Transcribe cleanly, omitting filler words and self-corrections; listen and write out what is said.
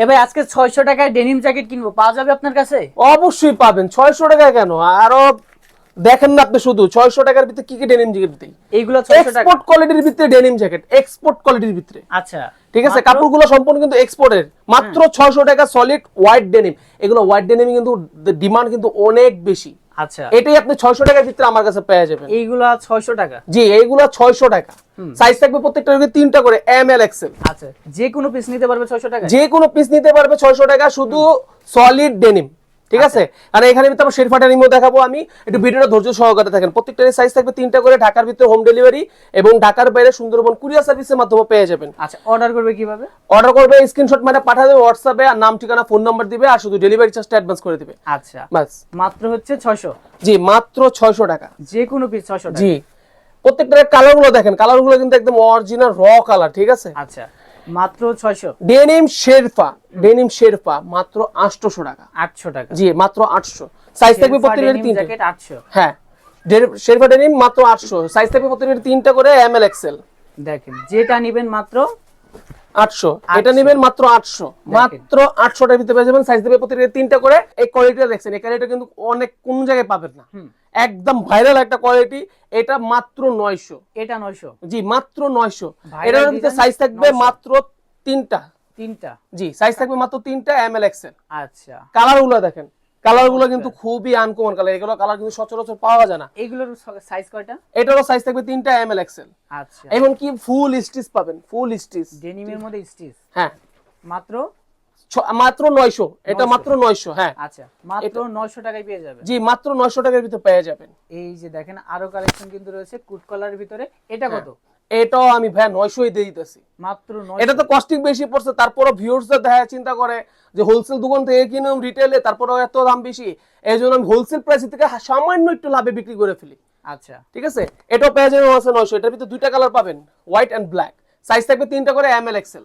এ ভাই আজকে 600 টাকায় ডেনিম জ্যাকেট কিনবো, পাওয়া যাবে আপনার কাছে? অবশ্যই পাবেন। 600 টাকা কেন, আরো দেখেন না আপনি, শুধু 600 টাকার ভিতরে কি কি ডেনিম জ্যাকেট দেই। এইগুলো 600 টাকা? এক্সপোর্ট কোয়ালিটির ভিতরে ডেনিম জ্যাকেট, এক্সপোর্ট কোয়ালিটির ভিতরে। আচ্ছা, ঠিক আছে, মাত্র? কাপড়গুলো সম্পূর্ণ কিন্তু এক্সপোর্টের। মাত্র 600 টাকা সলিড হোয়াইট ডেনিম। এগুলো হোয়াইট ডেনিম কিন্তু ডিমান্ড কিন্তু অনেক বেশি। আচ্ছা, এটাই আপনি 600 টাকার ভিতরে আমার কাছে পেয়ে যাবেন। এইগুলা 600 টাকা? জি, এইগুলো 600 টাকা। সাইজ থাকবে প্রত্যেকটার ভিতরে 3টা করে, এম এল এক্সেল। আচ্ছা, যে কোনো পিস নিতে পারবে 600 টাকা? যে কোনো পিস নিতে পারবে 600 টাকা, শুধু সলিড ডেনিম। ঠিক আছে, আর এখানে ভিতরে আমরা শেরফা ডেনিমও দেখাবো। আমি একটু ভিডিওটা ধৈর্য সহকারে থাকেন। প্রত্যেকটার সাইজ থাকবে 3টা করে, ঢাকার ভিতরে হোম ডেলিভারি এবং ঢাকার বাইরে সুন্দরবন কুরিয়ার সার্ভিসের মাধ্যমে পেয়ে যাবেন। আচ্ছা, অর্ডার করবে কিভাবে? অর্ডার করবে, স্ক্রিনশট মেরে পাঠিয়ে দেবে হোয়াটসঅ্যাপে, আর নাম ঠিকানা ফোন নাম্বার দিবে, আর শুধু ডেলিভারি চার্জটা অ্যাডভান্স করে দিবে। আচ্ছা, বাস। মাত্র হচ্ছে 600? জি, মাত্র 600 টাকা। যে কোনো পিস 600 টাকা? জি, প্রত্যেকটার কালারগুলো দেখেন, কালারগুলো কিন্তু একদম অরিজিনাল র কালার। ঠিক আছে, আচ্ছা, মাত্র 600? ডেনিম শেরপা মাত্র 800 টাকা। 800 টাকা? জি, মাত্র 800। সাইজ থাকবে শেরপা প্রত্যেকটার ডেনিম 3টা। জ্যাকেট 800? হ্যাঁ, শেরপা ডেনিম মাত্র 800। সাইজ থাকবে প্রত্যেকটার 3টা করে, এম এল এক্সেল। দেখেন, যেটা নেবেন মাত্র 800। এটা নেবেন মাত্র 800। মাত্র 800 টাকার ভিতরে পেয়ে যাবেন। সাইজ দেবে প্রত্যেকটার 3টা করে। এই কোয়ালিটিটা দেখছেন, এই কোয়ালিটিটা কিন্তু অনেক কোন জায়গায় পাবেন না। একদম ভাইরাল একটা কোয়ালিটি। এটা মাত্র 900। এটা 900? জি, মাত্র 900। Viral এটার ভিতরে design সাইজ থাকবে 900 মাত্র 3টা। 3টা? জি, সাইজ থাকবে মাত্র 3টা, এম এল এক্সেল। আচ্ছা, কালারগুলো দেখেন, কালারগুলো কিন্তু খুবই আনকমন কালার। এগুলো কালার কিন্তু সচরাচর পাওয়া যায় না। এইগুলোর সাইজ কয়টা? এটারও সাইজ থাকবে 3টা, এম এল এক্সেল। আচ্ছা, এবং কি ফুল স্টিচ পাবেন, ফুল স্টিচ ডেনিমের মধ্যে স্টিচ? হ্যাঁ, মাত্র? মাত্র 900। এটা 900 মাত্র 900। হ্যাঁ, আচ্ছা, মাত্র 900 টাকায় পেয়ে যাবে? জি, মাত্র 900 টাকার ভিতরে পেয়ে যাবেন। এই যে দেখেন, আরো কালেকশন কিন্তু রয়েছে কুট কলারের ভিতরে। এটা কত? এটাও আমি ভাই 900 দিয়ে দিতেছি। মাত্র 900? এটা তো কস্টিং বেশি পড়ছে, তারপরও ভিউয়ার্সরা দেখা চিন্তা করে যে হোলসেল দোকান থেকে কিনুম রিটেলে, তারপরও এত দাম বেশি। এই জন্য আমি হোলসেল প্রাইস থেকে সামান্য একটু লাভে বিক্রি করে ফেলি। আচ্ছা, ঠিক আছে, এটাও পেয়ে যাবেন আছে 900। এটার ভিতরে 2টা কালার পাবেন, হোয়াইট এন্ড ব্ল্যাক। সাইজ থাকবে 3টা করে, এম এল এক্সেল।